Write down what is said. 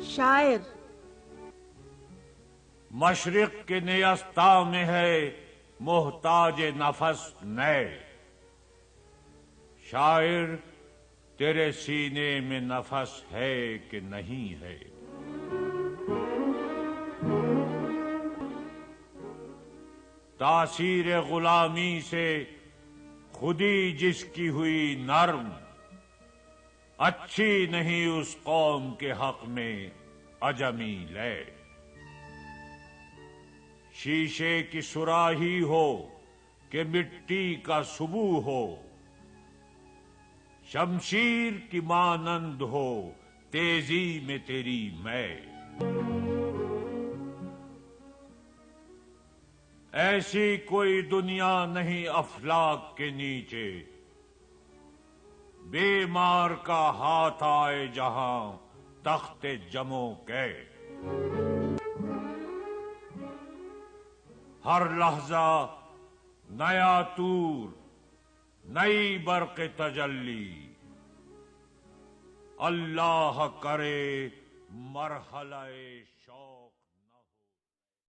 شاعر مشرق کے نیستا میں ہے محتاج نفس نئے، شاعر تیرے سینے میں نفس ہے کہ نہیں ہے؟ تاثیر غلامی سے خودی جس کی ہوئی نرم، اچھی نہیں اس قوم کے حق میں عجمی لے۔ شیشے کی سراہی ہو کہ مٹی کا سبو ہو، شمشیر کی مانند ہو تیزی میں تیری میں۔ ایسی کوئی دنیا نہیں افلاک کے نیچے، بیمار کا ہاتھ آئے جہاں تخت جمو کے۔ ہر لحظہ نیا طور، نئی برق تجلی، اللہ کرے مرحلہ شوق